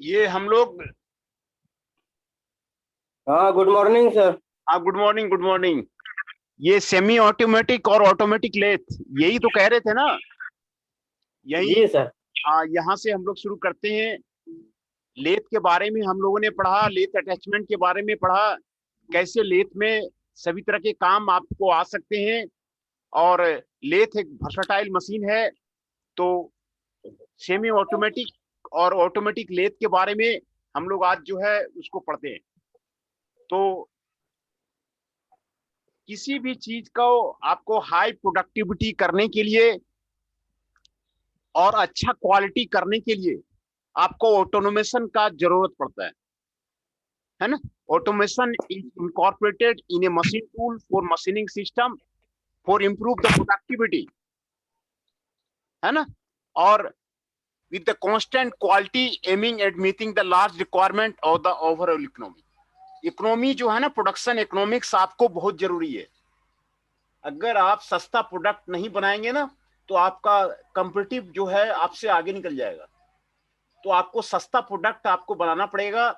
ये हम लोग। हाँ, गुड मॉर्निंग सर। हाँ, गुड मॉर्निंग, गुड मॉर्निंग। ये सेमी ऑटोमेटिक और ऑटोमेटिक लेथ, यही तो कह रहे थे ना? यही। जी सर। हाँ, यहाँ से हम लोग शुरू करते हैं। लेथ के बारे में हम लोगों ने पढ़ा, लेथ अटैचमेंट के बारे में पढ़ा, कैसे लेथ में सभी तरह के काम आपको आ सकते हैं। और लेथ एक वर्सटाइल मशीन है। तो सेमी ऑटोमेटिक और ऑटोमेटिक लेथ के बारे में हम लोग आज जो है उसको पढ़ते हैं। तो किसी भी चीज को आपको हाई प्रोडक्टिविटी करने के लिए और अच्छा क्वालिटी करने के लिए आपको ऑटोमेशन का जरूरत पड़ता है ना? Automation is incorporated in A machine tool for machining system for improve the productivity, है ना? और with the constant quality aiming at meeting the large requirement of the overall economy. Economy जो है ना, प्रोडक्शन इकोनॉमिक्स आपको बहुत जरूरी है। अगर आप सस्ता प्रोडक्ट नहीं बनाएंगे ना, तो आपका कंपटीटिव जो है आपसे आगे निकल जाएगा। तो आपको सस्ता प्रोडक्ट आपको बनाना पड़ेगा।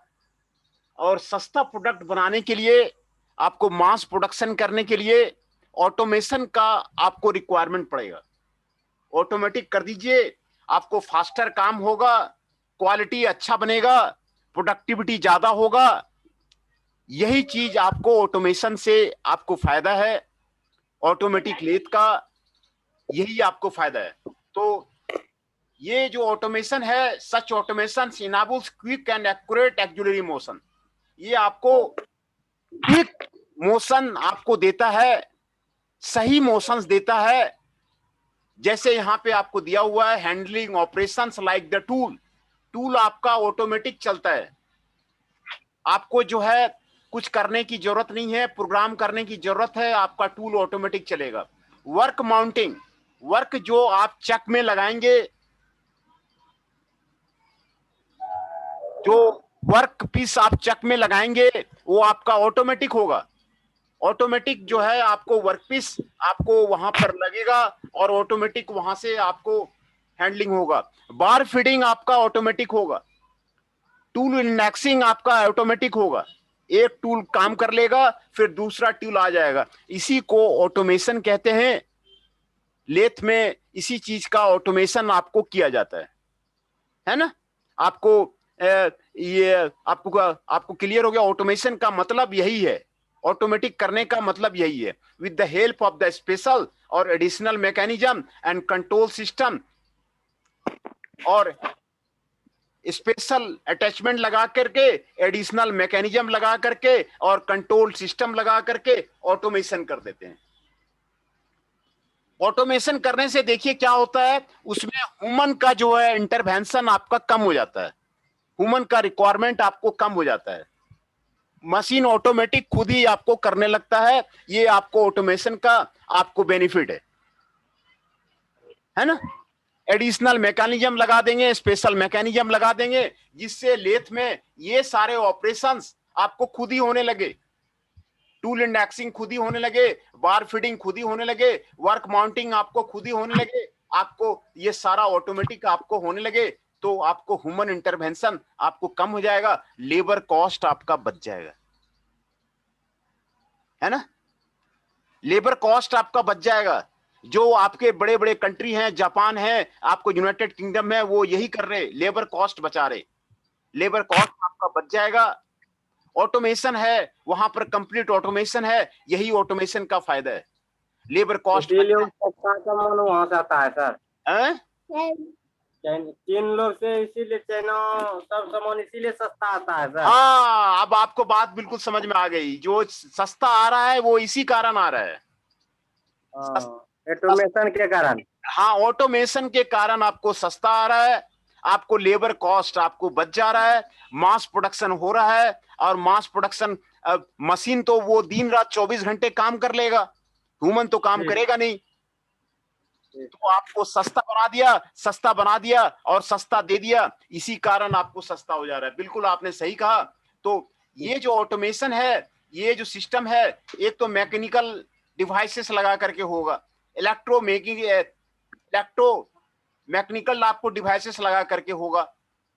और सस्ता प्रोडक्ट बनाने के लिए आपको मास प्रोडक्शन करने के लिए ऑटोमेशन का आपको रिक्वायरमेंट पड़ेगा। ऑटोमेटिक कर दीजिए, आपको फास्टर काम होगा, क्वालिटी अच्छा बनेगा, प्रोडक्टिविटी ज्यादा होगा। यही चीज आपको ऑटोमेशन से आपको फायदा है। ऑटोमेटिक लेथ का यही आपको फायदा है। तो ये जो ऑटोमेशन है, such automation enables quick and accurate auxiliary motion. ये आपको क्विक मोशन आपको देता है, सही मोशंस देता है। जैसे यहाँ पे आपको दिया हुआ है, handling operations like the tool. Tool आपका ऑटोमेटिक चलता है। आपको जो है कुछ करने की जरूरत नहीं है, प्रोग्राम करने की जरूरत है, आपका टूल ऑटोमेटिक चलेगा। वर्क माउंटिंग, वर्क जो आप चक में लगाएंगे, जो वर्क पीस आप चक में लगाएंगे वो आपका ऑटोमेटिक होगा। ऑटोमेटिक जो है आपको वर्क पीस आपको वहां पर लगेगा और ऑटोमेटिक वहां से आपको हैंडलिंग होगा। बार फीडिंग आपका ऑटोमेटिक होगा। टूल इंडेक्सिंग आपका ऑटोमेटिक होगा। एक टूल काम कर लेगा, फिर दूसरा टूल आ जाएगा। इसी को ऑटोमेशन कहते हैं। लेथ में इसी चीज का ऑटोमेशन आपको किया जाता है ना? आपको ये आपको क्लियर हो गया? ऑटोमेशन का मतलब यही है, ऑटोमेटिक करने का मतलब यही है। With the help of the special और additional mechanism and control system, और स्पेशल अटैचमेंट लगा करके, एडिशनल मैकेनिज्म लगा करके और कंट्रोल सिस्टम लगा करके ऑटोमेशन कर देते हैं। ऑटोमेशन करने से देखिए क्या होता है, उसमें ह्यूमन का जो है इंटरवेंशन आपका कम हो जाता है। ह्यूमन का रिक्वायरमेंट आपको कम हो जाता है। मशीन ऑटोमेटिक खुद ही आपको करने लगता है। ये आपको ऑटोमेशन का आपको बेनिफिट है ना? एडिशनल मैकेनिज्म लगा देंगे, स्पेशल मैकेनिज्म लगा देंगे, जिससे लेथ में ये सारे ऑपरेशंस आपको खुद ही होने लगे। टूल इंडेक्सिंग खुद ही होने लगे, बार फीडिंग खुद ही होने लगे, वर्क माउंटिंग आपको खुद ही होने लगे, आपको ये सारा ऑटोमेटिक आपको होने लगे। तो आपको ह्यूमन इंटरवेंशन आपको कम हो जाएगा, लेबर कॉस्ट आपका बच जाएगा, है ना? लेबर कॉस्ट आपका बच जाएगा। जो आपके बड़े बड़े कंट्री हैं, जापान है, आपको यूनाइटेड किंगडम है, वो यही कर रहे, लेबर कॉस्ट बचा रहे। लेबर कॉस्ट आपका बच जाएगा। ऑटोमेशन है, वहां पर कंप्लीट ऑटोमेशन है, यही ऑटोमेशन का फायदा है। लेबर कॉस्ट बच इसीलिए उसका सामान वहां से आता है सर। जाए। चीन लोग से इसीलिए चाइना सब सामान इसीलिए सस्ता आता है सर। हाँ, अब आपको बात बिल्कुल समझ में आ गई। जो सस्ता आ रहा है वो इसी कारण आ रहा है। ऑटोमेशन के कारण। हाँ, ऑटोमेशन के कारण आपको सस्ता आ रहा है, आपको लेबर कॉस्ट आपको बच जा रहा है, मास प्रोडक्शन हो रहा है। और मास प्रोडक्शन, मशीन तो वो दिन रात 24 घंटे काम कर लेगा, ह्यूमन तो काम करेगा नहीं। तो आपको सस्ता बना दिया, सस्ता बना दिया और सस्ता दे दिया, इसी कारण आपको सस्ता हो जा रहा है। बिल्कुल आपने सही कहा। तो ये जो ऑटोमेशन है, ये जो सिस्टम है, एक तो मैकेनिकल डिवाइसेस लगा करके होगा, इलेक्ट्रो मैकेनिकल आपको डिवाइसेस लगा करके होगा।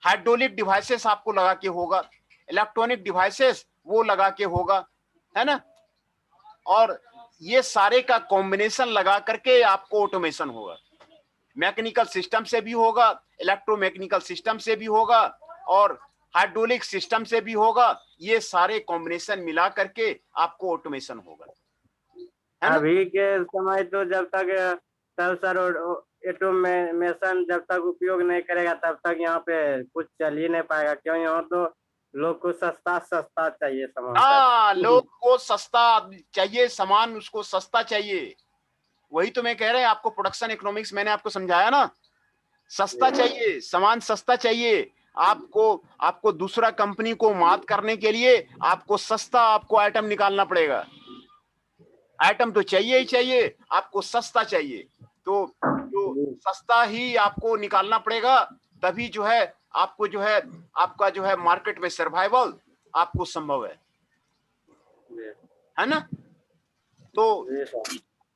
हाइड्रोलिक डिवाइसेस आपको लगा के होगा, इलेक्ट्रॉनिक डिवाइसेस वो लगा के होगा, है ना, और ये सारे का कॉम्बिनेशन लगा करके आपको ऑटोमेशन होगा। मैकेनिकल सिस्टम से भी होगा, इलेक्ट्रोमैकेनिकल सिस्टम से भी होगा और हाइड्रोलिक सिस्टम से भी होगा। ये सारे कॉम्बिनेशन मिला करके आपको ऑटोमेशन होगा, है ना। अभी के समय तो जब तक सर ऑटोमेशन जब तक उपयोग नहीं करेगा तब तक यहाँ पे कुछ चल ही नहीं पाएगा, क्यों यहाँ तो लोग को सस्ता सस्ता चाहिए सामान। हाँ, लोग को सस्ता चाहिए सामान, उसको सस्ता चाहिए। वही तो मैं कह रहे हैं आपको, प्रोडक्शन इकोनॉमिक्स मैंने आपको समझाया ना, सस्ता चाहिए सामान, सस्ता चाहिए आपको दूसरा कंपनी को मात करने के लिए आपको सस्ता आपको आइटम निकालना पड़ेगा। आइटम तो चाहिए ही चाहिए, आपको सस्ता चाहिए, तो जो सस्ता ही आपको निकालना पड़ेगा, तभी जो है आपको जो है आपका जो है मार्केट में सर्वाइवल आपको संभव है ना। तो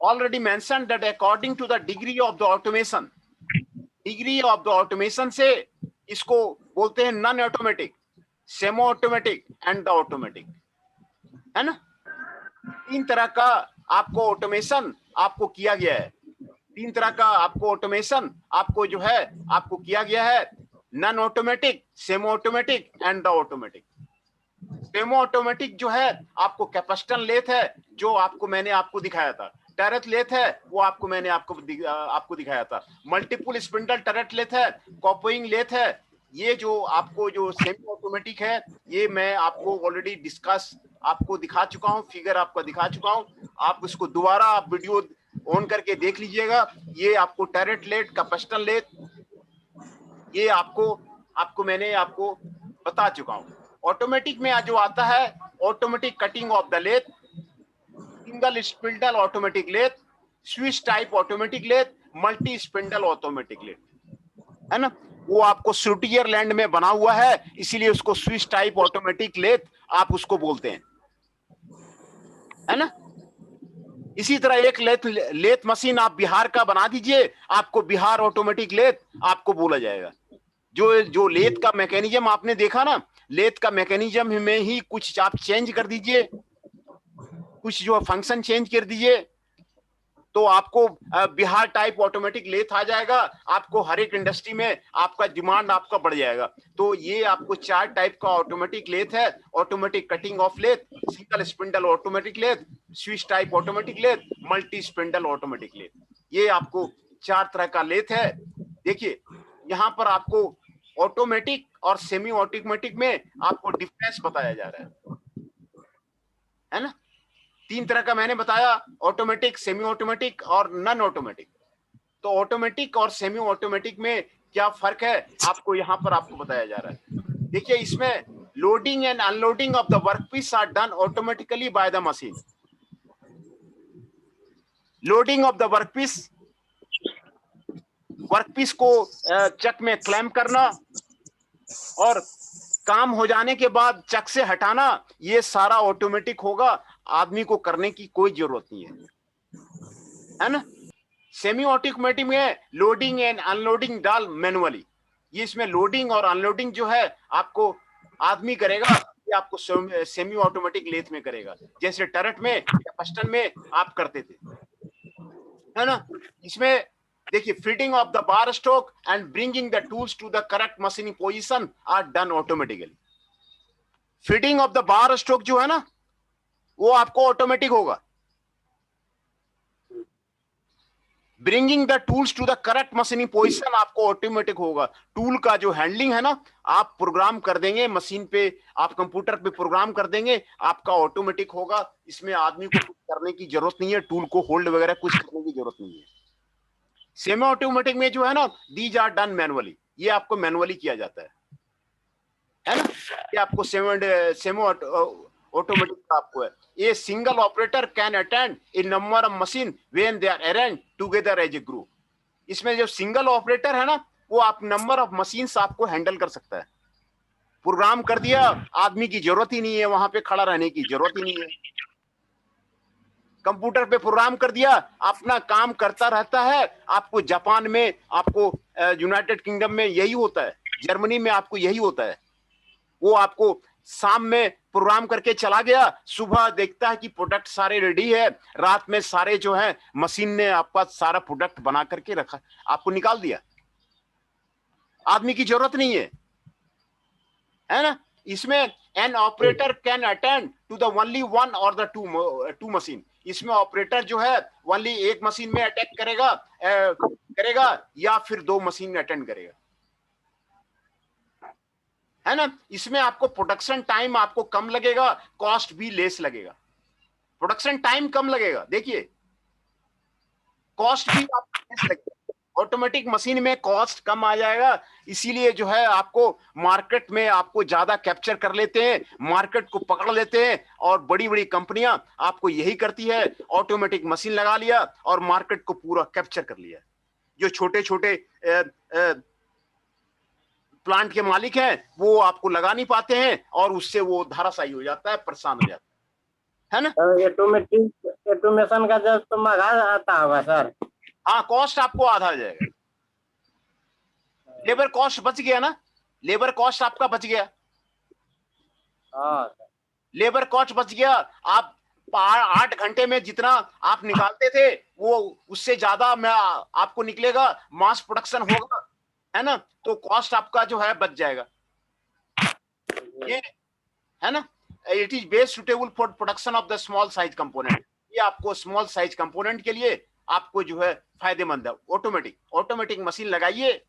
already mentioned that according to the degree of the automation, degree of the automation से इसको बोलते हैं non automatic, semi automatic and the automatic, है ना। तीन तरह का आपको ऑटोमेशन आपको किया गया है, तीन तरह का आपको ऑटोमेशन आपको जो है आपको किया गया है, non automatic, semi automatic and the automatic. Semi automatic जो है आपको कैपेसिटर लेथ है, जो आपको मैंने आपको दिखाया था, टरेट लेथ है वो आपको मैंने आपको दिखाया था, मल्टीपल स्पिंडल टरेट लेथ है, कॉपरिंग लेथ है। ये जो आपको जो सेमी ऑटोमेटिक है ये मैं आपको ऑलरेडी डिस्कस आपको दिखा चुका हूं, फिगर आपको दिखा चुका हूं। आप उसको दोबारा आप वीडियो ऑन करके देख लीजिएगा। ये आपको टरेट लेथ, कैपेसिटर लेथ, ये आपको मैंने आपको बता चुका हूं। ऑटोमेटिक में जो आता है automatic cutting off the lathe, single spindle automatic lathe, switch type automatic lathe, multi spindle automatic lathe, है ना। वो आपको स्विट्जरलैंड में बना हुआ है, इसीलिए उसको स्विच टाइप ऑटोमेटिक लेथ आप उसको बोलते हैं, है ना। इसी तरह एक लेथ मशीन आप बिहार का बना दीजिए, आपको बिहार ऑटोमेटिक लेथ आपको बोला जाएगा। जो लेथ का मैकेनिज्म आपने देखा ना, लेथ का मैकेनिज्म में ही कुछ आप चेंज कर दीजिए, कुछ जो फंक्शन चेंज कर दीजिए, तो आपको बिहार टाइप ऑटोमेटिक लेथ आ जाएगा। आपको हर एक इंडस्ट्री में आपका डिमांड आपका बढ़ जाएगा। तो ये आपको चार टाइप का ऑटोमेटिक लेथ है, automatic cutting off lathe, single spindle automatic lathe, switch type automatic lathe, multi spindle automatic lathe. ये आपको चार तरह का लेथ है। देखिए यहाँ पर आपको ऑटोमेटिक और सेमी ऑटोमेटिक में आपको डिफरेंस बताया जा रहा है ना। तीन तरह का मैंने बताया, ऑटोमेटिक, सेमी ऑटोमेटिक और नॉन ऑटोमेटिक। तो ऑटोमेटिक और सेमी ऑटोमेटिक में क्या फर्क है आपको यहाँ पर आपको बताया जा रहा है। देखिए इसमें loading and unloading of the workpiece are done automatically by the machine. Loading of the workpiece को चक में क्लैंप करना और काम हो जाने के बाद चक से हटाना, ये सारा ऑटोमेटिक होगा, आदमी को करने की कोई जरूरत नहीं है ना। सेमी ऑटोमेटिक में लोडिंग एंड अनलोडिंग डाल मैनुअली, ये इसमें लोडिंग और अनलोडिंग जो है आपको आदमी करेगा, ये आपको सेमी ऑटोमेटिक लेथ में करेगा, जैसे टरेट में, कैपेसिटर में आप करते थे, है ना। इसमें देखिए feeding of the bar stock and bringing the tools to the correct machining position are done automatically. Feeding of the bar stock जो है ना वो आपको ऑटोमेटिक होगा। Bringing the tools to the correct machining position आपको automatic होगा। Tool का जो हैंडलिंग है ना आप प्रोग्राम कर देंगे मशीन पे, आप कंप्यूटर पे प्रोग्राम कर देंगे, आपका ऑटोमेटिक होगा। इसमें आदमी को कुछ करने की जरूरत नहीं है, टूल को होल्ड वगैरह कुछ करने की जरूरत नहीं है। सेमी ऑटोमेटिक में जो है ना दीज आर डन मैनुअली, ये आपको मैनुअली किया जाता है ना। ये आपको सेमी ऑटोमेटिक आपको है। ये single operator can attend a number of machine when they are arrange together as a group. इसमें जो सिंगल ऑपरेटर है ना वो आप नंबर ऑफ मशीन्स आपको हैंडल कर सकता है। प्रोग्राम कर दिया, आदमी की जरूरत ही नहीं है, वहां पे खड़ा रहने की जरूरत ही नहीं है। कंप्यूटर पे प्रोग्राम कर दिया, अपना काम करता रहता है। आपको जापान में, आपको यूनाइटेड किंगडम में यही होता है। जर्मनी में आपको यही होता है, वो आपको शाम में प्रोग्राम करके चला गया, सुबह देखता है कि प्रोडक्ट सारे रेडी है, रात में सारे जो है मशीन ने आपका सारा प्रोडक्ट बना करके रखा, आपको निकाल दिया। आदमी की जरूरत नहीं है ना। इसमें an operator can attend to the only one और द टू मशीन। इसमें ऑपरेटर जो है ओनली एक मशीन में अटैक करेगा या फिर 2 मशीन में अटेंड करेगा, है ना। इसमें आपको प्रोडक्शन टाइम आपको कम लगेगा, कॉस्ट भी लेस लगेगा। प्रोडक्शन टाइम कम लगेगा, देखिए कॉस्ट भी आपको लेस लगेगा। ऑटोमेटिक मशीन में कॉस्ट कम आ जाएगा, इसीलिए जो है आपको मार्केट में आपको ज्यादा कैप्चर कर लेते हैं, मार्केट को पकड़ लेते हैं। और बड़ी बड़ी कंपनियां आपको यही करती है, ऑटोमेटिक मशीन लगा लिया और मार्केट को पूरा कैप्चर कर लिया। जो छोटे छोटे प्लांट के मालिक हैं वो आपको लगा नहीं पाते हैं और उससे वो धराशायी हो जाता है, परेशान हो जाता है ना। ऑटोमेशन का जब तो महंगा आता होगा सर। हाँ, कॉस्ट आपको आधा आ जाएगा, लेबर कॉस्ट बच गया ना, लेबर कॉस्ट आपका बच गया। हाँ, लेबर कॉस्ट बच गया। आप 8 घंटे में जितना आप निकालते थे वो उससे ज्यादा में आपको निकलेगा, मास प्रोडक्शन होगा, है ना। तो कॉस्ट आपका जो है बच जाएगा, ये है ना। It is best suitable for production of the small size component. ये आपको स्मॉल साइज कंपोनेंट के लिए आपको जो है फायदेमंद है। ऑटोमेटिक मशीन लगाइए,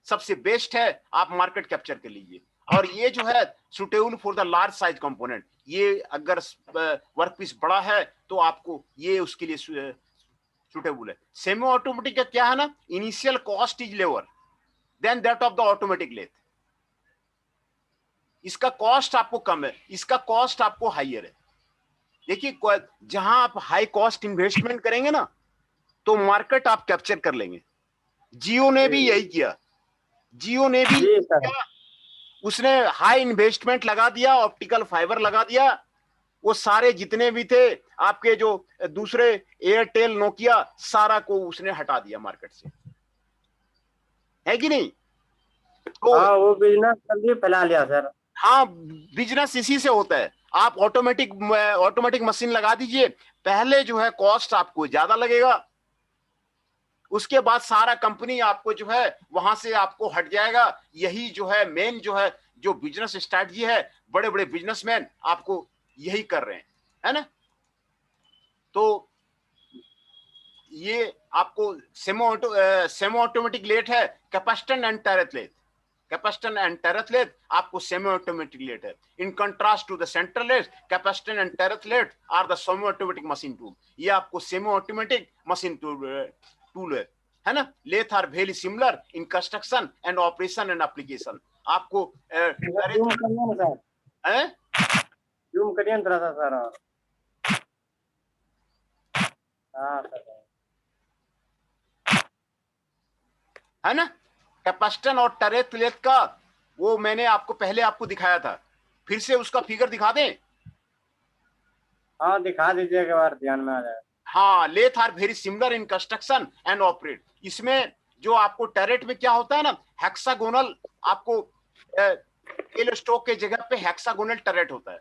सबसे बेस्ट है, आप मार्केट कैप्चर कर लीजिए। और ये जो है suitable for the large size component, ये अगर वर्कपीस बड़ा है तो आपको ये उसके लिए सुटेबल है। सेमी ऑटोमेटिक का क्या है ना, initial cost is lower than that of the automatic lathe. इसका कॉस्ट आपको कम है, इसका कॉस्ट आपको हाइयर है। देखिए जहां आप हाई कॉस्ट इन्वेस्टमेंट करेंगे ना तो मार्केट आप कैप्चर कर लेंगे। जियो ने भी यही किया, जियो ने भी किया, उसने हाई इन्वेस्टमेंट लगा दिया, ऑप्टिकल फाइबर लगा दिया, वो सारे जितने भी थे आपके जो दूसरे एयरटेल नोकिया सारा को उसने हटा दिया मार्केट से, है कि नहीं। तो हाँ, वो बिजनेस जल्दी फैला लिया सर। हाँ, बिजनेस इसी से होता है। आप ऑटोमेटिक मशीन लगा दीजिए, पहले जो है कॉस्ट आपको ज्यादा लगेगा, उसके बाद सारा कंपनी आपको जो है वहां से आपको हट जाएगा। यही जो है मेन जो है जो बिजनेस स्ट्रैटेजी है, बड़े बड़े बिजनेसमैन आपको यही कर रहे हैं, है ना। तो ये आपको सेमी ऑटोमेटिक लेट है, capacitor and turret lathe. Capacitor and turret lathe आपको सेमी ऑटोमेटिक लेट है। In contrast to the central lathe, capacitor and turret lathe are the semi automatic machine tool. ये आपको सेमी ऑटोमेटिक मशीन टूल है ना। Lathe are very similar in construction and operation and application. आपको zoom करिए थोड़ा सा sir. हाँ sir, है ना। कैपेसिटर और टैरेट लेथ का वो मैंने आपको पहले आपको दिखाया था, फिर से उसका फिगर दिखा दें। हाँ दिखा दीजिए, एक बार ध्यान में आ जाए। हाँ, lathe are very similar in construction and operate. इसमें जो आपको टैरेट में क्या होता है ना, हेक्सागोनल, आपको टेल स्टॉक के जगह पे हेक्सागोनल टैरेट होता है,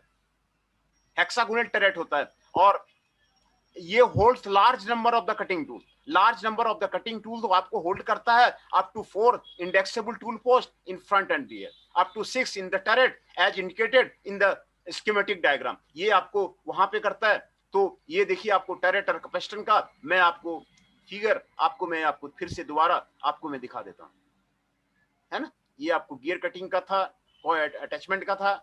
हेक्सागोनल टैरेट होता है। और ये holds large number of the cutting tool. Large number of the cutting tool तो आपको होल्ड करता है up to 4 indexable tool post in front and rear, up to 6 in the turret as indicated in the schematic diagram. ये आपको वहां पे करता है। तो ये देखिए आपको टैरेट और कैपेसिटर का मैं आपको फिगर मैं फिर से दोबारा आपको मैं दिखा देता हूं, है ना। ये आपको गियर कटिंग का था, कोई अटैचमेंट का था।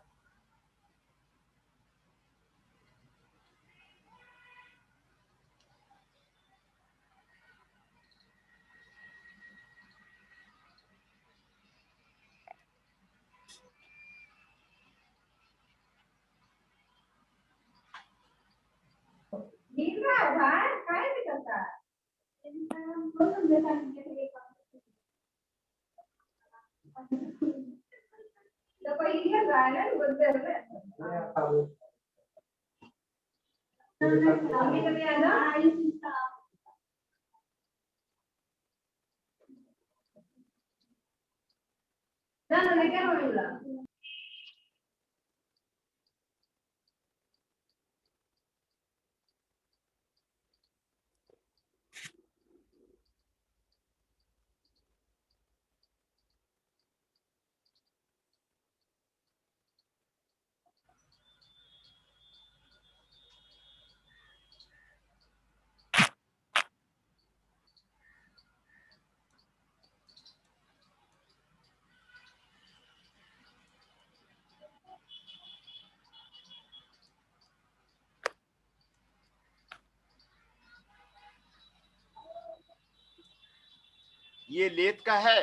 ये लेथ का है,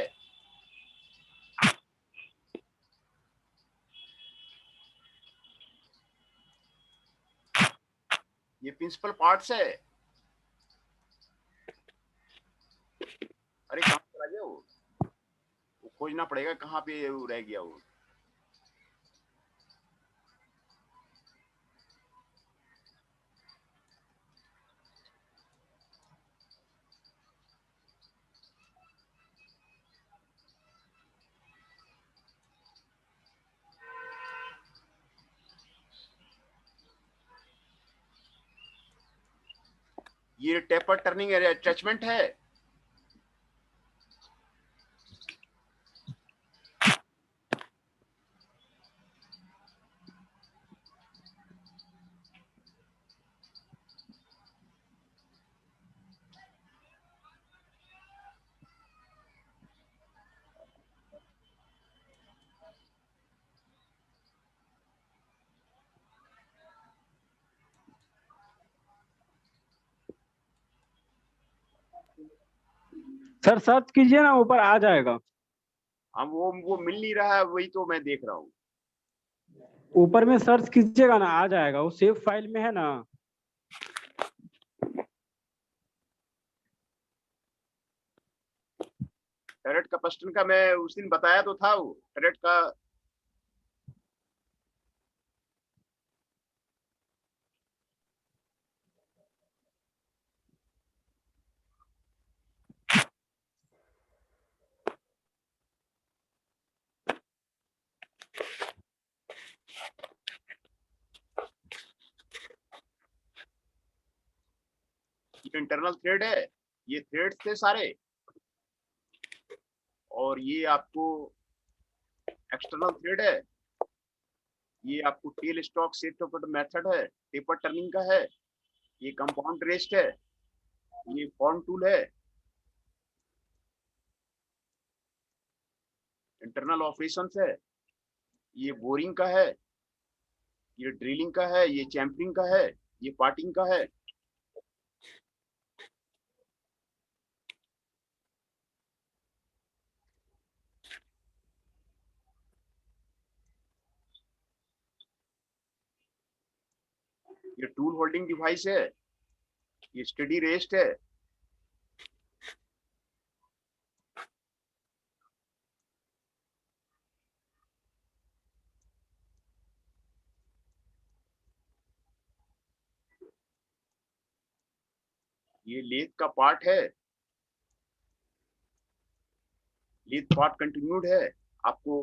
ये प्रिंसिपल पार्ट्स है। अरे कहाँ चला गया वो खोजना पड़ेगा कहाँ पे वो रह गया वो। ये टेपर टर्निंग अटैचमेंट है। सर सर्च कीजिए ना, ऊपर आ जाएगा। हम वो मिल नहीं रहा है, वही तो मैं देख रहा हूँ। ऊपर में सर्च कीजिएगा ना, आ जाएगा, वो सेव फाइल में है ना। टरेट कैपेसिटेंस का मैं उस दिन बताया तो था, वो टरेट का इंटरनल थ्रेड है, ये थ्रेड्स थे सारे, और ये आपको एक्सटर्नल थ्रेड है। ये आपको tell stock set of method है, टेपर टर्निंग का है। ये कंपाउंड रेस्ट है, ये फॉर्म टूल है, इंटरनल ऑपरेशंस है। ये बोरिंग का है, ये ड्रिलिंग का है, ये चैम्परिंग का है, ये पार्टिंग का है। ये टूल होल्डिंग डिवाइस है, ये स्टडी रेस्ट है। ये लेथ का पार्ट है, लेथ पार्ट कंटिन्यूड है आपको।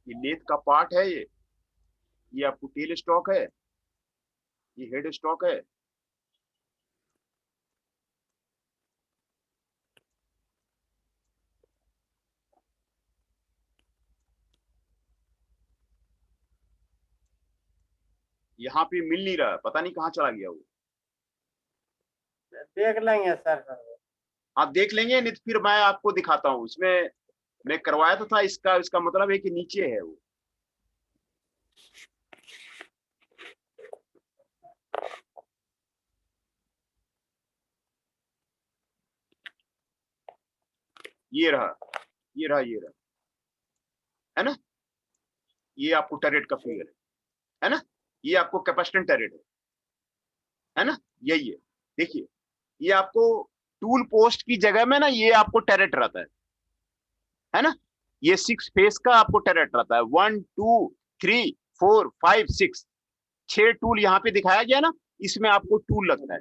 ये लेथ का पार्ट है, ये आपको टेल स्टॉक है, ये हेड स्टॉक है। यहाँ पे मिल नहीं रहा, पता नहीं कहाँ चला गया वो। देख लेंगे सर। आप देख लेंगे, नहीं तो फिर मैं आपको दिखाता हूँ। इसमें मैं करवाया तो था, इसका मतलब है कि नीचे है वो। ये रहा, ये रहा, ये रहा, है ना। ये आपको टरेट का फिगर है ना। ये आपको कैपेसिटेंस टरेट है ना, यही है। देखिए, ये आपको टूल पोस्ट की जगह में ना, ये आपको टरेट रहता है ना। ये 6 फेस का आपको टरेट रहता है। 1 2 3 4 5 6, 6 टूल यहाँ पे दिखाया गया ना, इसमें आपको टूल लगता है।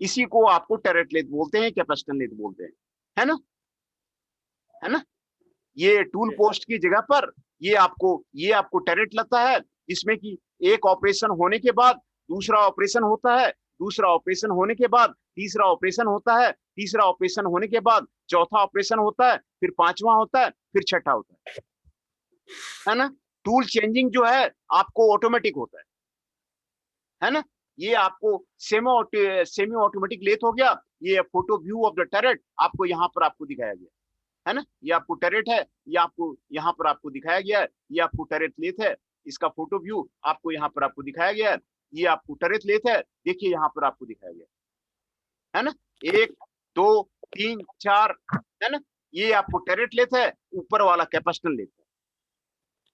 इसी को आपको टरेट लेथ बोलते हैं, कैपेसिटेंस लेथ बोलते हैं, है ना, है ना। ये टूल पोस्ट की जगह पर ये आपको टरेट लगता है, जिसमें कि एक ऑपरेशन होने के बाद दूसरा ऑपरेशन होता है, दूसरा ऑपरेशन होने के बाद तीसरा ऑपरेशन होता है, तीसरा ऑपरेशन होने के बाद चौथा ऑपरेशन होता है, फिर पांचवा होता है, फिर छठा होता है ना। टूल चेंजिंग जो है आपको ऑटोमेटिक होता है ना। ये आपको सेमी ऑटोमेटिक लेथ हो गया। ये photo view of the turret आपको यहाँ पर आपको दिखाया गया है ना। ये आपको टरेट है, ये आपको यहाँ पर आपको दिखाया गया है। ये आपको टरेट लेथ है, इसका फोटो व्यू आपको यहाँ पर आपको दिखाया गया है। ये आपको टरेट लेथ है, देखिए यहाँ पर आपको दिखाया गया है ना। 1 2 3 4 है ना। ये आपको टरेट लेथ है, ऊपर वाला कैपेसिटर लेथ है।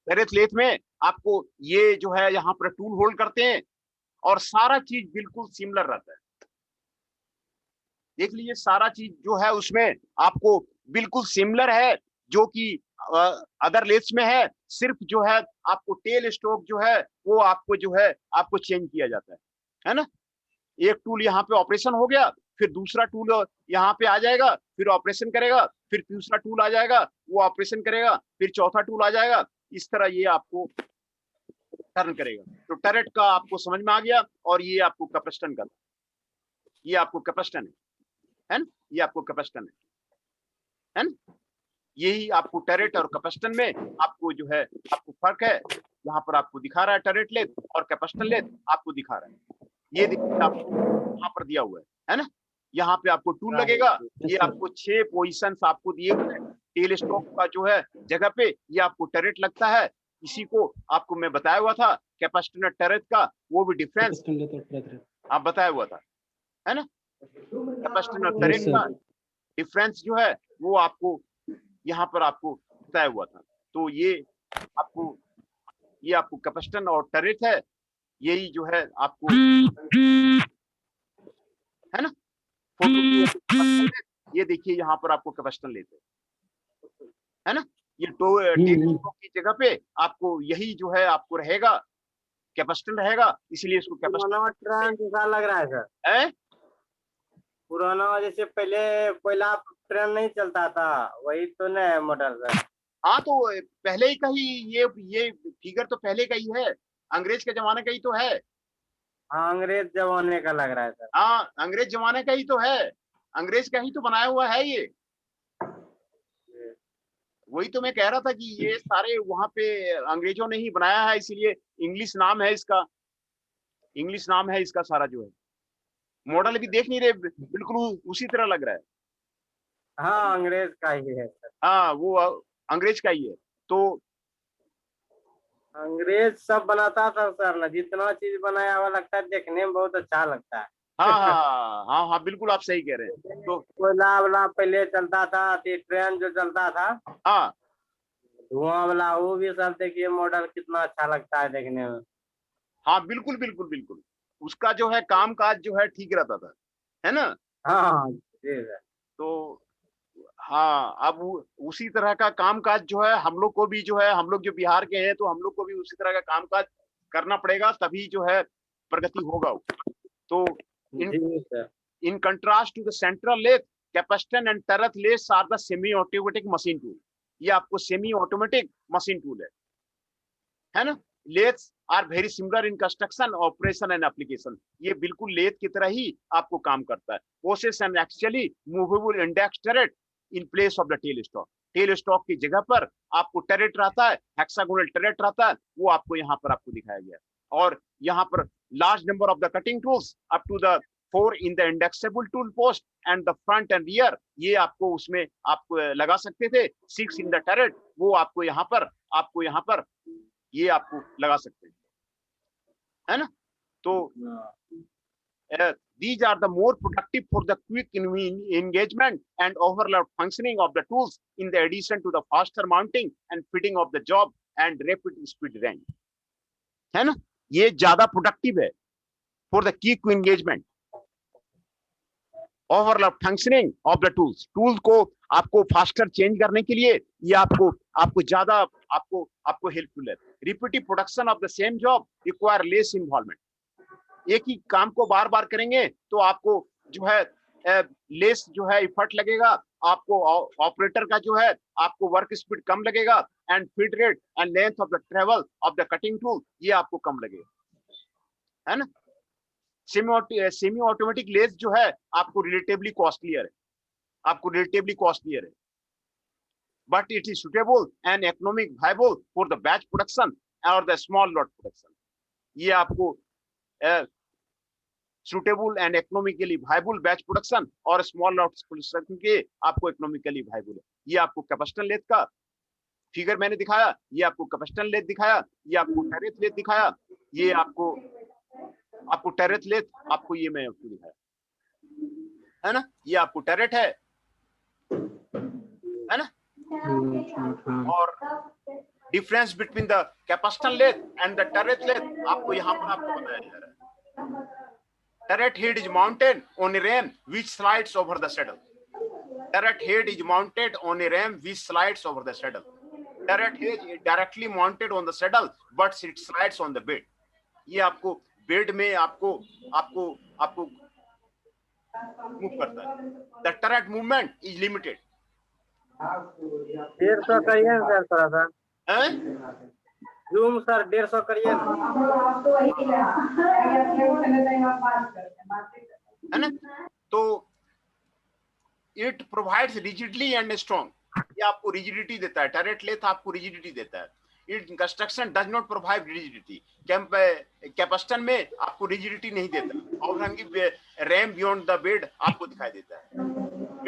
टरेट लेथ में आपको ये जो है यहाँ पर टूल होल्ड करते हैं और सारा चीज बिल्कुल सिमिलर रहता है। देख लीजिए सारा चीज जो है उसमें आपको बिल्कुल सिमिलर है, जो कि अदर लेथ्स में है। सिर्फ जो है आपको टेल स्टॉक जो है वो आपको जो है आपको चेंज किया जाता है ना। एक टूल यहाँ पे ऑपरेशन हो गया, फिर दूसरा टूल यहाँ पे आ जाएगा, फिर ऑपरेशन करेगा, फिर तीसरा टूल आ जाएगा, वो ऑपरेशन करेगा, फिर चौथा टूल आ जाएगा। इस तरह ये आपको टर्न करेगा। तो टरेट का आपको समझ में आ गया। और ये आपको कैपेसिटर का, ये आपको कैपेसिटर है ना। ये आपको कैपेसिटर है ना। यही आपको टरेट और कैपेसिटर में आपको जो है आपको फर्क है। यहाँ पर आपको दिखा रहा है टरेट लेथ और कैपेसिटर लेथ आपको दिखा रहा है। ये देखिए आपको यहाँ पर दिया हुआ है ना। यहाँ पे आपको टूल लगेगा। ये आपको 6 पोजीशंस आपको दिए हुए हैं टेल स्टॉक का जो है जगह पे। ये आपको टरेट लगता है। इसी को आपको मैं बताया हुआ था कैपेसिटर टरेट का, वो भी डिफरेंस आप बताया हुआ था है ना। कैपेसिटर टरेट का डिफरेंस जो है वो आपको यहाँ पर आपको बताया हुआ था। तो ये आपको कैपेसिटर और टरेट है, यही जो है आपको है ना। फोटो ये देखिए यहाँ पर आपको कैपेसिटर लेते है ना। ये टेल की जगह पे आपको यही जो है आपको रहेगा, कैपेसिटर रहेगा, इसलिए इसको कैपेसिटर लग रहा है सर। पुराना जैसे पहले कोयला ट्रेन नहीं चलता था, वही तो नया मॉडल है। हाँ तो पहले ही का ही ये फिगर तो पहले का ही है, अंग्रेज के जमाने का ही तो है। हाँ अंग्रेज जमाने का लग रहा है सर। हाँ अंग्रेज जमाने का ही तो है, अंग्रेज का ही तो बनाया हुआ है ये। वही तो मैं कह रहा था कि ये सारे वहां पे अंग्रेजों ने ही बनाया है, इसीलिए इंग्लिश नाम है इसका, इंग्लिश नाम है इसका सारा जो है। मॉडल भी देख नहीं रहे, बिल्कुल उसी तरह लग रहा है। हाँ अंग्रेज का ही है सर। हाँ वो अंग्रेज का ही है। तो अंग्रेज सब बनाता था सर ना, जितना चीज बनाया हुआ लगता है, देखने में बहुत अच्छा लगता है। हाँ हाँ हाँ हाँ बिल्कुल आप सही कह रहे हैं। तो कोयला वाला पहले चलता था, ट्रेन जो चलता था हाँ धुआं वाला, वो भी सब देखिए मॉडल कितना अच्छा लगता है देखने में। हाँ बिल्कुल बिल्कुल बिल्कुल, उसका जो है काम काज जो है ठीक रहता था है ना। हाँ ठीक है। तो हाँ अब उसी तरह का काम काज जो है हम लोग को भी जो है, हम लोग जो बिहार के हैं तो हम लोग को भी उसी तरह का काम काज करना पड़ेगा, तभी जो है प्रगति होगा। तो in contrast to the central lathe, capacitor and turret lathes are the semi automatic machine tool. ये आपको सेमी ऑटोमेटिक मशीन टूल है ना। Lathes are very similar in construction, operation and application. ये बिल्कुल लेथ की तरह ही आपको काम करता है। Process and actually movable index turret in place of the tell stock. Tell stock की जगह पर आपको टरेट रहता है, हेक्सागोनल टरेट रहता है, वो आपको यहाँ पर आपको दिखाया गया है। और यहाँ पर large number of the cutting tools up to the 4 in the indexable tool post and the front and rear, ये आपको उसमें आप लगा सकते थे। 6 in the turret, वो आपको यहाँ पर ये आपको लगा सकते हैं है ना। तो these are the more productive for the quick engagement and overload functioning of the tools, in the addition to the faster mounting and fitting of the job and rapid speed range, है ना। ये ज्यादा productive है for the quick engagement, overlap functioning of the tools. Tool को आपको faster change करने के लिए ये आपको ज्यादा आपको हेल्पफुल है। Repetitive production of the same job require less involvement. एक ही काम को बार बार करेंगे तो आपको जो है लेस जो है इफर्ट लगेगा, आपको ऑपरेटर का जो है आपको वर्क स्पीड कम लगेगा, and feed rate and length of the travel of the cutting tool ये आपको कम लगेगा, है ना। सेमी ऑटोमेटिक लेस जो है आपको रिलेटिवली कॉस्टलियर है, आपको रिलेटिवली कॉस्टलियर है, but it is suitable and economic viable for the batch production और द स्मॉल लॉट प्रोडक्शन। ये आपको suitable and economically viable batch production और स्मॉल लॉट प्रोडक्शन के आपको इकोनॉमिकली वायबल है। ये आपको कैपेसिटर लेथ का फिगर मैंने दिखाया, ये आपको कैपेसिटर लेथ दिखाया, ये आपको टेरेथ लेथ दिखाया, ये आपको टेरेथ लेथ आपको ये मैं आपको दिखाया, है ना। ये आपको टेरेट है ना। और difference between the capacitor lathe and the turret lathe आपको यहाँ पर आपको बताया जा रहा है। Turret head is mounted on a ram which slides over the saddle. Turret head is mounted on a ram which slides over the saddle. Turret head is directly mounted on the saddle, but it slides on the bed. ये आपको bed में आपको move करता है। The turret movement is limited. 150 करिए sir, थोड़ा सा zoom sir 150 करिए है ना। तो it provides rigidly and strong, ये आपको रिजिडिटी देता है, टरेट लेथ आपको रिजिडिटी देता है। It construction does not provide rigidity, capacitor में आपको रिजिडिटी नहीं देता, overhanging RAM beyond the bed आपको दिखाई देता है।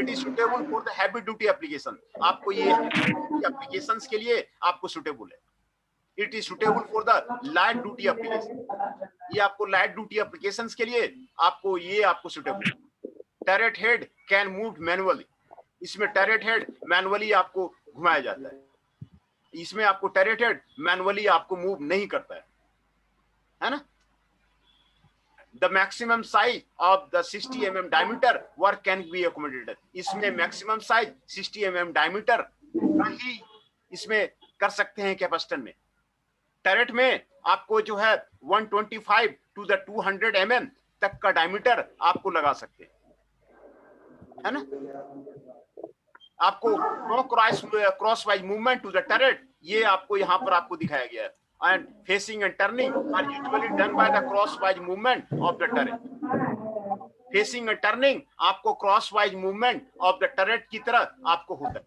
It is suitable for the heavy duty application, आपको ये एप्लीकेशंस के लिए आपको सुटेबल है। It is suitable for the light duty application, ये आपको लाइट ड्यूटी एप्लीकेशंस के लिए आपको ये आपको सुटेबल है। Turret head can move manually, इसमें टरेट हेड मैनुअली आपको घुमाया जाता है, इसमें आपको टरेट हेड मैनुअली आपको मूव नहीं करता है ना। The maximum size of the 60 mm diameter work can be accommodated, इसमें मैक्सिमम साइज 60 mm डायमीटर ही इसमें कर सकते हैं कैपेसिटर में। टरेट में आपको जो है 125 to the 200 mm तक का डायमीटर आपको लगा सकते हैं, है ना। आपको no crosswise movement to the turret, ये आपको यहाँ पर आपको दिखाया गया है। And facing and turning are usually done by the crosswise movement of the turret. Facing and turning आपको crosswise movement of the turret की तरह आपको होता है।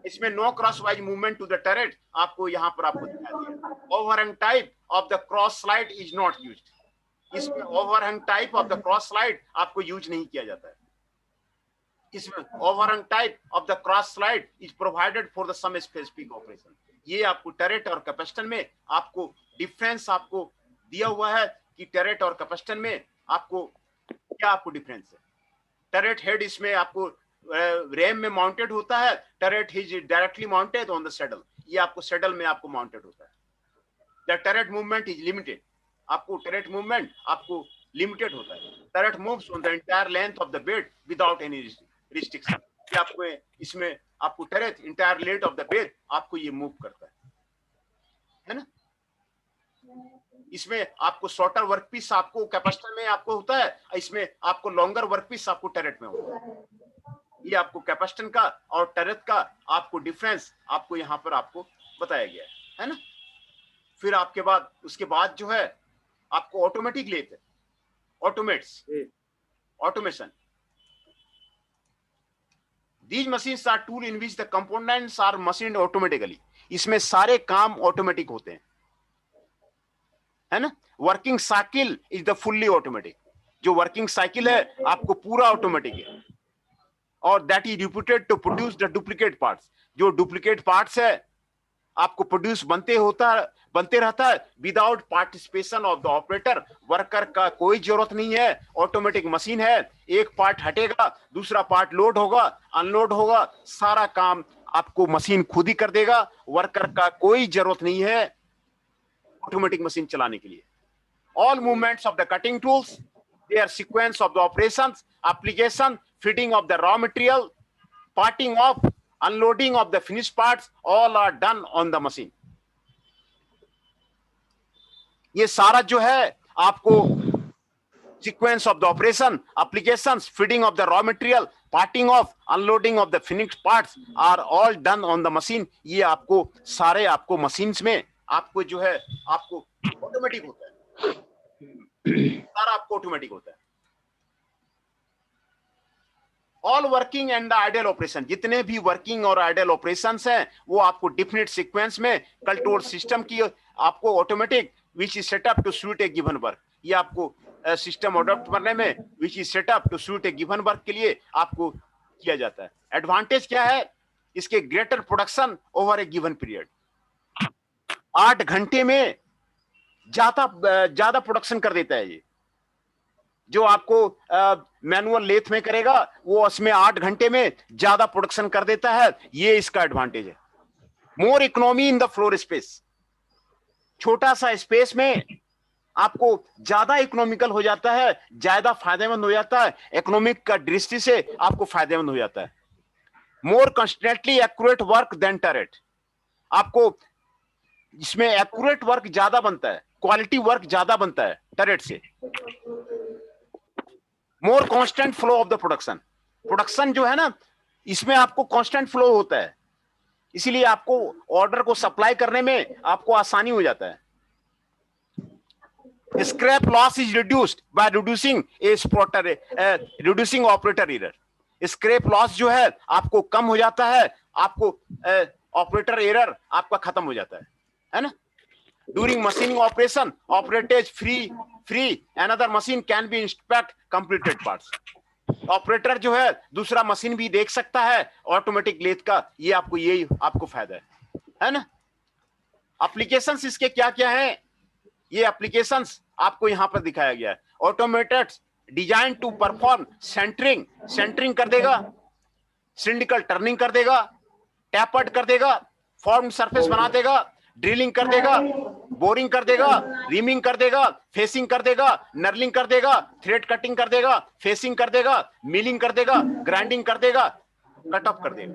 इसमें no crosswise movement to the turret आपको यहाँ पर आपको दिखा दिया। Overhang type of the cross slide is not used, इसमें overhang type of the cross slide आपको यूज नहीं किया जाता है। इसमें overhang type of the cross slide is provided for the some specific operation। ये आपको टरेट और कैपेसिटर में आपको डिफरेंस आपको दिया हुआ है कि टरेट और कैपेसिटर में आपको क्या आपको डिफरेंस है। टरेट हेड इसमें आपको रैम में माउंटेड होता है, turret is directly mounted on the saddle, ये आपको सैडल में आपको माउंटेड होता है। The turret movement is limited, आपको टरेट मूवमेंट आपको लिमिटेड होता है। Turret moves on the entire length of the bed without any restriction, आपको इसमें आपको turret entire length of the bed आपको ये मूव करता है ना। इसमें आपको शॉर्टर वर्कपीस आपको कैपेसिटर में आपको होता है, इसमें आपको लॉन्गर वर्कपीस आपको टरेट में होता है। ये आपको कैपेसिटर का और टरेट का आपको डिफरेंस आपको यहाँ पर आपको बताया गया है ना। फिर आपके बाद उसके बाद जो है आपको ऑटोमेटिक लेते हैं, automation. These machines are tool in which the components are machined automatically, इसमें सारे काम ऑटोमेटिक होते हैं, है ना। Working cycle is the fully automatic, जो वर्किंग साइकिल है आपको पूरा ऑटोमेटिक है। और that is reputed to produce the duplicate parts, जो डुप्लीकेट पार्ट्स है आपको प्रोड्यूस बनते रहता है without participation of the operator. Worker का कोई जरूरत नहीं है, ऑटोमेटिक मशीन है, एक पार्ट हटेगा दूसरा पार्ट लोड होगा अनलोड होगा, सारा काम आपको मशीन खुद ही कर देगा, वर्कर का कोई जरूरत नहीं है ऑटोमेटिक मशीन चलाने के लिए। All movements of the cutting tools, their sequence of the operations, application, fitting of the raw material, parting off, unloading of the finished parts, all are done on the machine। ये सारा जो है आपको sequence of the operation, applications, feeding of the raw material, parting off, unloading of the finished parts are all done on the machine. ये आपको सारे आपको machines में आपको जो है आपको ऑटोमेटिक होता है, सारा आपको ऑटोमेटिक होता है. All working and the ideal operation, जितने भी वर्किंग और आइडियल ऑपरेशंस हैं वो आपको डिफिनिट सीक्वेंस में कंट्रोल सिस्टम की आपको automatic which is set up to suit a given work. ये आपको सिस्टम अडॉप्ट करने में which is set up to suit a given work के लिए आपको किया जाता है. एडवांटेज क्या है इसके? ग्रेटर प्रोडक्शन ओवर ए गिवन पीरियड. 8 घंटे में ज्यादा प्रोडक्शन कर देता है. ये जो आपको मैनुअल लेथ में करेगा वो उसमें 8 घंटे में ज्यादा प्रोडक्शन कर देता है. ये इसका एडवांटेज है. More economy in the floor space, छोटा सा स्पेस में आपको ज्यादा इकोनॉमिकल हो जाता है, ज्यादा फायदेमंद हो जाता है, इकोनॉमिक का दृष्टि से आपको फायदेमंद हो जाता है. More constantly accurate work than turret, आपको इसमें एक्यूरेट वर्क ज्यादा बनता है, क्वालिटी वर्क ज्यादा बनता है टरेट से. More constant flow of the production, production जो है ना इसमें आपको कांस्टेंट फ्लो होता है, इसीलिए आपको ऑर्डर को सप्लाई करने में आपको आसानी हो जाता है. Scrap loss is reduced by reducing operator error. Scrap loss जो है आपको कम हो जाता है, आपको ऑपरेटर एरर आपका खत्म हो जाता है ना. During machining operation operator's free another machine can be inspect completed parts. Operator जो है दूसरा मशीन भी देख सकता है ऑटोमेटिक लेथ का. ये आपको यही आपको फायदा है ना. एप्लीकेशंस इसके क्या क्या है, ये एप्लीकेशंस आपको यहां पर दिखाया गया है. Automated design to perform centering कर देगा, सिंडिकल टर्निंग कर देगा, टैपर्ड कर देगा, फॉर्म सरफेस बना देगा, ड्रिलिंग कर देगा, बोरिंग कर देगा, रीमिंग कर देगा, फेसिंग कर देगा, नर्लिंग कर देगा, थ्रेड कटिंग कर देगा, फेसिंग कर देगा, मिलिंग कर देगा, ग्राइंडिंग कर देगा, कट ऑफ कर देगा.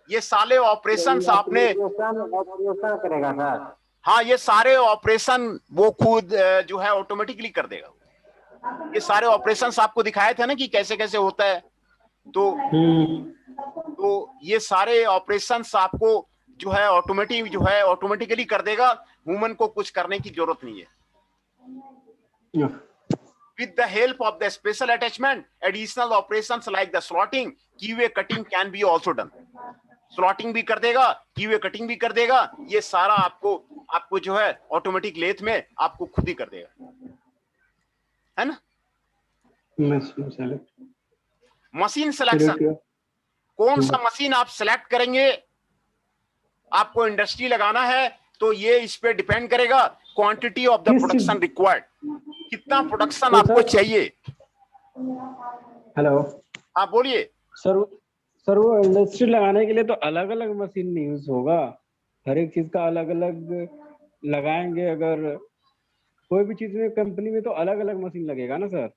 ये सारे ऑपरेशंस आपने करेगा सर. हाँ, ये सारे ऑपरेशन वो खुद जो है ऑटोमेटिकली कर देगा. ये सारे ऑपरेशंस आपको दिखाए थे ना कि कैसे कैसे होता है. तो ये सारे ऑपरेशंस आपको जो है ऑटोमेटिकली कर देगा. ह्यूमन को कुछ करने की जरूरत नहीं है. With the help of the special attachment, additional operations like the slotting, keyway cutting can be also done. Slotting भी कर देगा, कीवे कटिंग भी कर देगा. ये सारा आपको जो है ऑटोमेटिक लेथ में आपको खुद ही कर देगा, है ना. मशीन सिलेक्शन, कौन सा मशीन आप सिलेक्ट करेंगे, आपको इंडस्ट्री लगाना है तो ये इस पे डिपेंड करेगा. Quantity of the production required, कितना प्रोडक्शन आपको चाहिए. हेलो, आप बोलिए. सर वो इंडस्ट्री लगाने के लिए तो अलग अलग मशीन यूज होगा, हर एक चीज का अलग अलग लगाएंगे. अगर कोई भी चीज में कंपनी में तो अलग अलग मशीन लगेगा ना सर.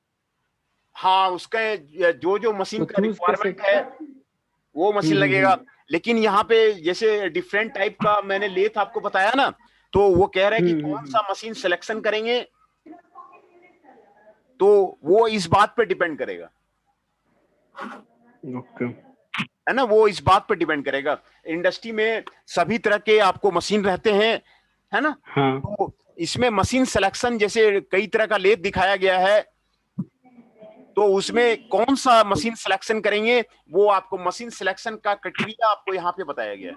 हाँ, उसका जो मशीन का रिक्वायरमेंट है वो मशीन लगेगा. लेकिन यहाँ पे जैसे डिफरेंट टाइप का मैंने लेथ आपको बताया ना, तो वो कह रहे हैं कि कौन सा मशीन सिलेक्शन करेंगे तो वो इस बात पे डिपेंड करेगा. ओके, है ना, वो इस बात पर डिपेंड करेगा. इंडस्ट्री में सभी तरह के आपको मशीन रहते हैं, है ना. हाँ. तो इसमें मशीन सिलेक्शन जैसे कई तरह का लेथ दिखाया गया है, तो उसमें कौन सा मशीन सिलेक्शन करेंगे वो आपको मशीन सिलेक्शन का क्राइटेरिया आपको यहाँ पे बताया गया है.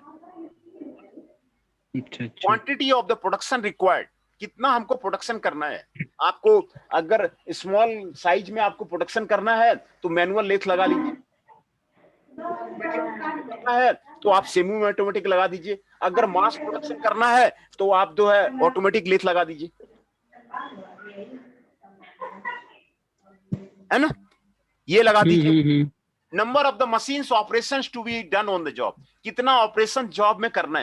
Quantity of the production required, कितना हमको प्रोडक्शन करना है. आपको अगर स्मॉल साइज में आपको प्रोडक्शन करना है तो मैनुअल लेथ लगा लीजिए, है तो आप सेमी ऑटोमेटिक लगा दीजिए. अगर मास प्रोडक्शन करना है तो आप जो है ऑटोमेटिक लेथ लगा दीजिए, है ना. ये लगा दीजिए. Number of the machines operations to be done on the job, कितना ऑपरेशन जॉब में करना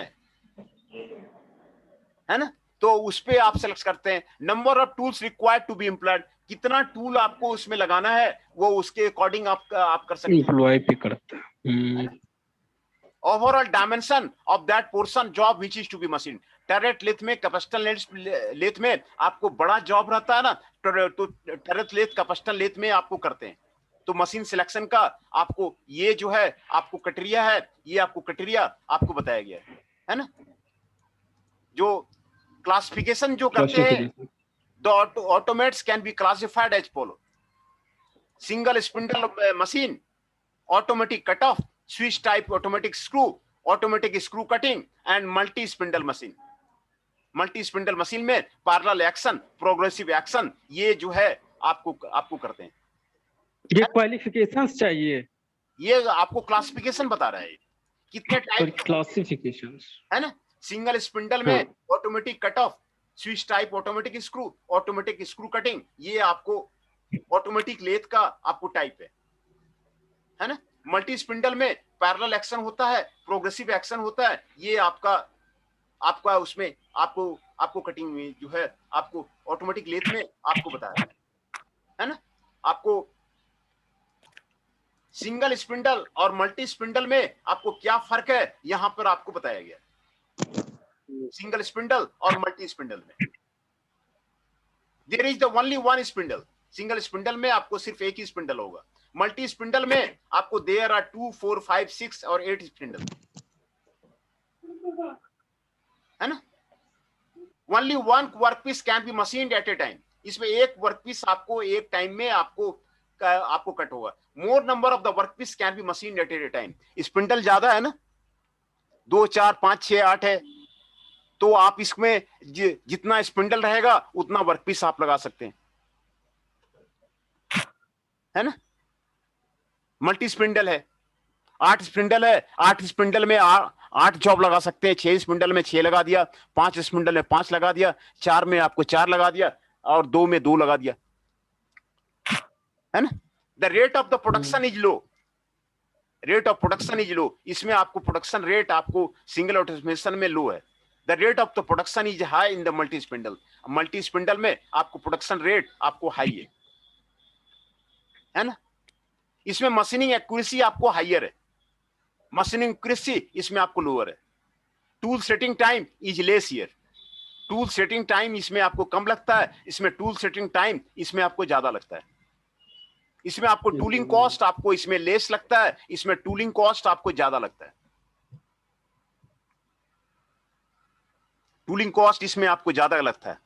है ना, तो उस पे आप सेलेक्ट करते हैं. Number of tools required to be employed, कितना टूल आपको उसमें लगाना है वो उसके अकॉर्डिंग आप कर सकते हैं. एम्प्लॉय पे करता है. Overall dimension of that portion job which is to be machine, turret lathe में, कैपेसिटर लेथ में आपको बड़ा जॉब रहता है ना, तो टरेट लेथ, कैपेसिटर लेथ में आपको करते हैं। तो मशीन सिलेक्शन का आपको ये जो है आपको क्राइटेरिया है, ये आपको क्राइटेरिया आपको बताया गया है ना। जो क्लासिफिकेशन जो करते हैं, the automats can be classified as follow: single spindle machine, automatic cutoff, switch type automatic screw, automatic screw cutting and multi spindle machine. Multi spindle machine में पैरेलल एक्शन, प्रोग्रेसिव एक्शन, ये जो है आपको करते हैं। ये क्वालिफिकेशंस चाहिए, ये आपको क्लासिफिकेशन बता रहा है कितने टाइप क्लासिफिकेशंस है ना। सिंगल स्पिंडल में automatic cut off, switch type automatic screw, automatic screw cutting, ये आपको ऑटोमेटिक लेथ का आपको टाइप है ना। मल्टी स्पिंडल में पैरेलल एक्शन होता है, प्रोग्रेसिव एक्शन होता है, ये आपका उसमें आपको कटिंग में जो है आपको ऑटोमेटिक लेथ में आपको बताया है ना। आपको सिंगल स्पिंडल और मल्टी स्पिंडल में आपको क्या फर्क है यहां पर आपको बताया गया। सिंगल स्पिंडल और मल्टी स्पिंडल में there is the only one spindle. Single spindle में आपको सिर्फ एक ही स्पिंडल होगा। मल्टी स्पिंडल में आपको देयर आर 2, 4, 5, 6 और 8 स्पिंडल है ना। Only one workpiece can be machined at a time. इसमें एक वर्कपीस आपको एक टाइम में आपको कट होगा। More number of the workpiece can be machined at a time. Spindle ज्यादा है ना, 2, 4, 5, 6, 8 है, तो आप इसमें जितना स्पिंडल रहेगा उतना वर्कपीस आप लगा सकते हैं, है ना। मल्टी स्पिंडल है, 8 स्पिंडल है, 8 स्पिंडल में 8 जॉब लगा सकते हैं। 6 स्पिंडल में 6 लगा दिया, 5 स्पिंडल में 5 लगा दिया, 4 में आपको 4 लगा दिया और 2 में 2 लगा दिया, है ना। The rate of the production is low, rate of production is low. इसमें आपको प्रोडक्शन रेट आपको सिंगल ऑटोमेशन में लो है। The rate of the production is high in the multi spindle. Multi spindle में आपको प्रोडक्शन रेट आपको high है ना। इसमें मशीनिंग एक्यूरेसी आपको हाइयर है, मशीनिंग एक्यूरेसी इसमें आपको लोअर है। Tool setting time is less here. Tool setting time इसमें आपको कम लगता है, इसमें टूल सेटिंग टाइम इसमें आपको ज्यादा लगता है। इसमें आपको टूलिंग कॉस्ट आपको इसमें लेस लगता है, इसमें टूलिंग कॉस्ट आपको ज्यादा लगता है। टूलिंग कॉस्ट इसमें आपको ज्यादा लगता है।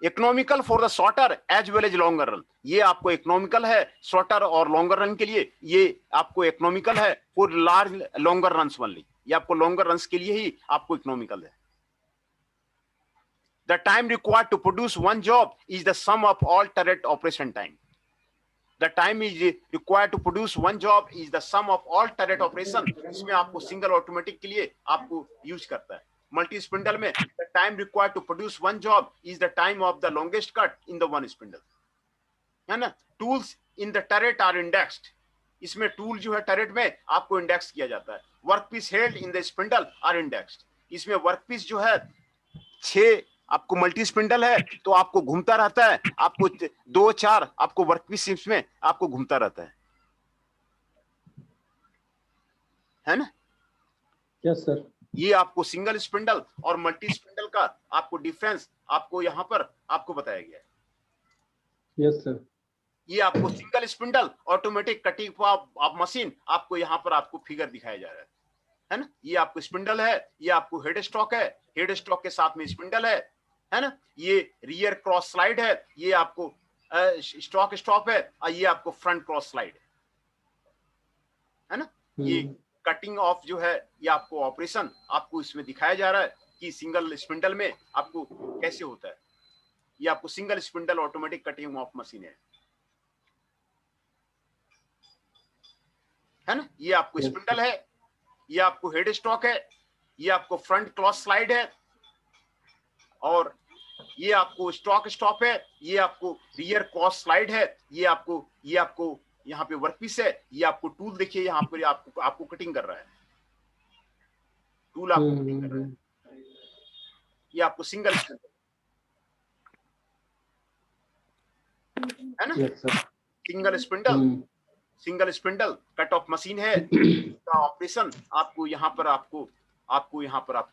Economical for the shorter as well as longer run. ये आपको इकोनॉमिकल है शॉर्टर और लॉन्गर रन के लिए, ये आपको इकोनॉमिकल है for large longer runs only. ये आपको लॉन्गर रन्स के लिए ही आपको इकोनॉमिकल है। The time required to produce one job is the sum of all turret operation time. The time is required to produce one job is the sum of all turret operation. इसमें आपको single automatic के लिए आपको use करता है। Multi spindle में the time required to produce one job is the time of the longest cut in the one spindle, है ना। tools in the turret are indexed। इसमें टूल जो है टरेट में आपको इंडेक्स किया जाता है। Workpiece held in the spindle are indexed. इसमें वर्कपीस जो है 6 आपको मल्टी स्पिंडल है तो आपको घूमता रहता है, आपको 2, 4 आपको वर्कपीस इसमें आपको घूमता रहता है ना। Yes sir. ये आपको सिंगल स्पिंडल और मल्टी स्पिंडल का आपको डिफरेंस आपको यहां पर आपको बताया गया है। Yes sir. ये आपको single spindle automatic cutting of machine आपको यहां पर आपको फिगर दिखाया जा रहा है ना। ये आपको स्पिंडल है, ये आपको हेड स्टॉक है, हेड स्टॉक के साथ में स्पिंडल है ना। ये रियर क्रॉस स्लाइड है, ये आपको स्टॉक स्टॉप है और ये आपको फ्रंट क्रॉस स्लाइड है ना। ये कटिंग ऑफ जो है ये आपको ऑपरेशन आपको इसमें दिखाया जा रहा है कि सिंगल स्पिंडल में आपको कैसे होता है। ये आपको single spindle automatic cutting of machine है ना। ये आपको स्पिंडल है, ये आपको हेड स्टॉक है, ये आपको फ्रंट क्रॉस स्लाइड है और ये आपको स्टॉक स्टॉप है, ये आपको रियर क्रॉस स्लाइड है, ये आपको यहाँ पे वर्कपीस है, ये आपको टूल देखिए यहाँ पर आपको कटिंग कर रहा है, टूल आपको कटिंग कर रहा है। ये आपको सिंगल स्पिंडल है ना। Single spindle cut off machine है का ऑपरेशन आपको यहाँ पर आपको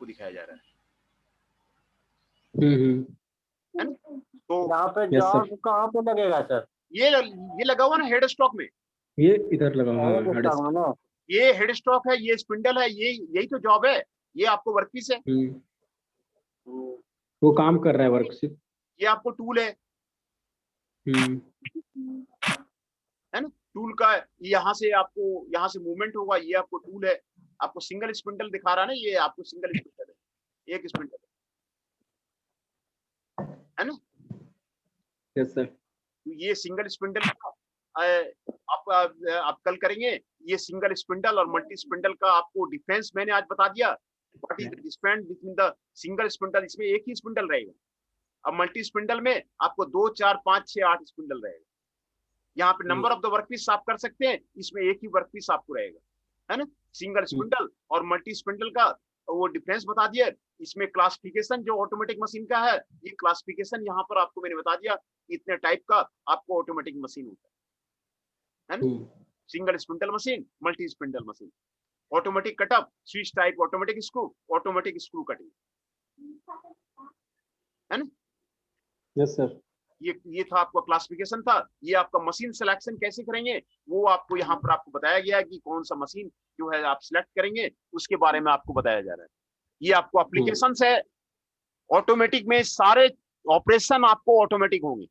दिखाया जा रहा है। है ना। तो यहाँ पे Yes, sir. जॉब कहाँ पे लगेगा सर? ये लगा हुआ ना हेड स्टॉक में, ये इधर लगा हुआ है, स्टॉक में ना? ये हेड स्टॉक है, ये स्पिंडल है, ये यही तो जॉब है, ये आपको वर्कपीस है, वो काम कर रहा है वर्क से। ये आपको टूल है ना। टूल का यहाँ से मूवमेंट होगा, ये आपको टूल है, आपको सिंगल स्पिंडल दिखा रहा है ना, ये आपको सिंगल स्पिंडल है, एक स्पिंडल है ना। Yes sir. तो ये सिंगल स्पिंडल आप कल करेंगे, ये सिंगल स्पिंडल और मल्टी स्पिंडल का आपको डिफरेंस मैंने आज बता दिया। What is the difference between the single spindle, इसमें एक ही स्पिंडल रहेगा, अब मल्टी स्पिंडल में आपको 2, 4, 5, 6, 8 स्पिंडल रहेगा। यहाँ पे नंबर ऑफ द वर्कपीस आप कर सकते हैं, इसमें एक ही वर्कपीस आपको रहेगा, है ना। सिंगल स्पिंडल और मल्टी स्पिंडल का वो डिफरेंस बता दिया। इसमें क्लासिफिकेशन जो ऑटोमेटिक मशीन का है, ये क्लासिफिकेशन यहाँ पर आपको मैंने बता दिया, इतने टाइप का आपको ऑटोमेटिक मशीन होता है ना। Single spindle machine, multi spindle machine, automatic cut up, switch type automatic screw cutting, है ना। Yes sir. ये था आपका क्लासिफिकेशन था। ये आपका मशीन सिलेक्शन कैसे करेंगे वो आपको यहाँ पर आपको बताया गया है कि कौन सा मशीन जो है आप सिलेक्ट करेंगे, उसके बारे में आपको बताया जा रहा है। ये आपको एप्लीकेशन है, ऑटोमेटिक में सारे ऑपरेशन आपको ऑटोमेटिक होंगे।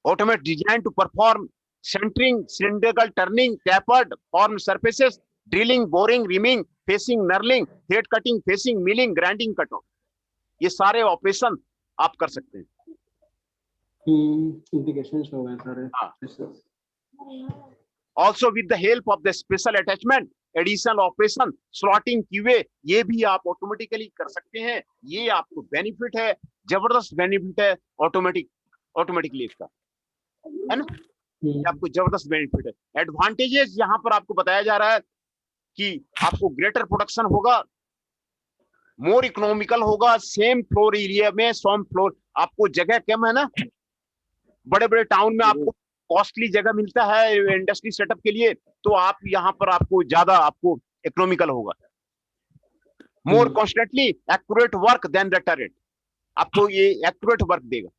Automat design to perform centering, cylindrical turning, tapered form surfaces, drilling, boring, reaming, facing, knurling, thread cutting, facing, milling, grinding, cut off, ये सारे ऑपरेशन आप कर सकते हैं। इंडिकेशंस हो गए सारे। Also with the help of the special attachment, additional operation, slotting, QA, ये भी आप ऑटोमेटिकली कर सकते हैं। ये आपको बेनिफिट है, जबरदस्त बेनिफिट है ऑटोमेटिक लेथ का, है ना। ये आपको जबरदस्त बेनिफिट है। एडवांटेजेस यहाँ पर आपको बताया जा रहा है कि आपको ग्रेटर प्रोडक्शन होगा, मोर इकोनॉमिकल होगा, सेम फ्लोर एरिया में सम फ्लोर, आपको जगह कम है ना, बड़े बड़े टाउन में आपको कॉस्टली जगह मिलता है इंडस्ट्री सेटअप के लिए, तो आप यहाँ पर आपको ज्यादा आपको इकोनॉमिकल होगा। More constantly accurate work than the turret, आपको ये एक्यूरेट वर्क देगा।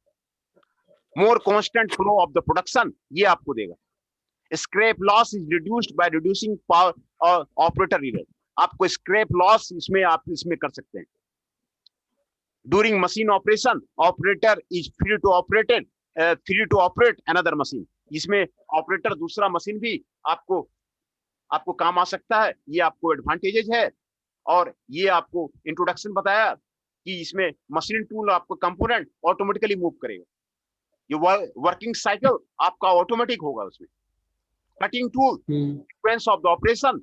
More constant flow of the production, ये आपको देगा। Scrap loss is reduced by reducing power और ऑपरेटर एरर, आपको स्क्रैप लॉस इसमें आप इसमें कर सकते हैं। During machine operation, operator is free to operate another machine, इसमें ऑपरेटर दूसरा मशीन भी आपको काम आ सकता है। ये आपको एडवांटेजेस है। और ये आपको इंट्रोडक्शन बताया कि इसमें मशीन टूल आपको कंपोनेंट ऑटोमेटिकली मूव करेगा। ये वर्किंग साइकिल आपका ऑटोमेटिक होगा उसमें। Cutting tool, sequence of the operation,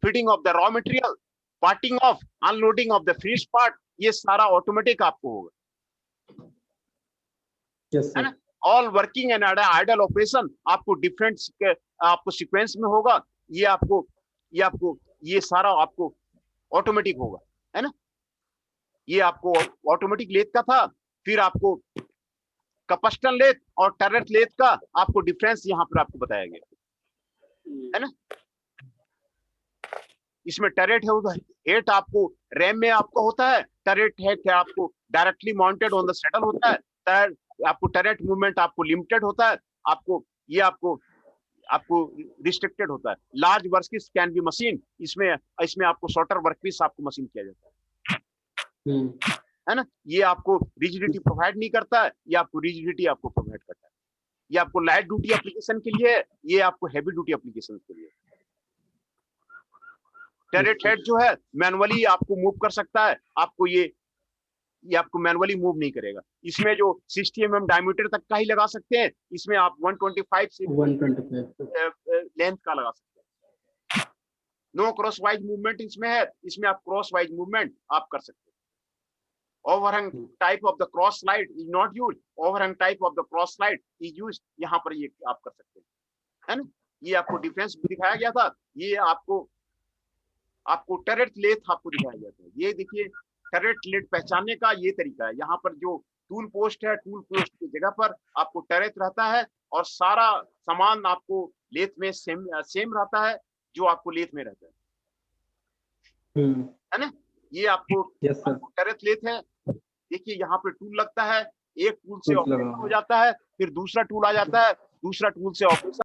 fitting of the raw material, parting off, unloading of the finish part, ये सारा ऑटोमेटिक आपको होगा। yes, है ना। All working and idle operation आपको डिफरेंट आपको सीक्वेंस में होगा। ये सारा आपको ऑटोमेटिक होगा, है ना। ये आपको ऑटोमेटिक लेथ का था। फिर आपको कपस्टन लेथ और टर्रेट लेथ का आपको डिफरेंस यहाँ पर आपको बताया गया, है ना। इसमें टरेट है, उधर हेट आपको रैम में आपको होता है, टरेट है क्या आपको directly mounted on the settle होता है, आपको टरेट मूवमेंट आपको लिमिटेड होता है, आपको रिस्ट्रिक्टेड होता है। Large workpiece can B machine, इसमें आपको शॉर्टर वर्कपीस आपको मशीन किया जाता है ना। ये आपको रिजिडिटी प्रोवाइड नहीं करता है, ये आपको रिजिडिटी आपको प्रोवाइड करता है। ये आपको लाइट ड्यूटी एप्लीकेशन के लिए है, ये आपको हैवी ड्यूटी एप्लीकेशन के लिए। टरेट हेड जो है मैनुअली आपको मूव कर सकता है, आपको ये आपको मैनुअली मूव नहीं करेगा। इसमें जो 60 mm डायमीटर तक का ही लगा सकते हैं, इसमें आप 125 से 125 लेंथ का लगा सकते हैं। नो क्रॉस वाइज मूवमेंट इसमें है, इसमें आप क्रॉस वाइज मूवमेंट आप कर सकते हैं। Overhang type of the cross slide is not used, overhang type of the cross slide is used, यहाँ पर ये आप कर सकते हैं, है ना। ये आपको डिफरेंस दिखाया गया था। ये आपको टरेट लेथ आपको दिखाया गया था। ये देखिए टरेट लेथ पहचानने का ये तरीका है। यहाँ पर जो टूल पोस्ट है, टूल पोस्ट की जगह पर आपको टरेट रहता है और सारा सामान आपको लेथ में सेम रहता है जो आपको लेथ में रहता है ना। ये आपको यस सर। टेरेस लेथ है। देखिए यहाँ पे टूल लगता है, एक टूल से टूल लगा ऑपरेशन हो जाता है, फिर दूसरा टूल आ जाता है, दूसरा टूल से ऑपरेशन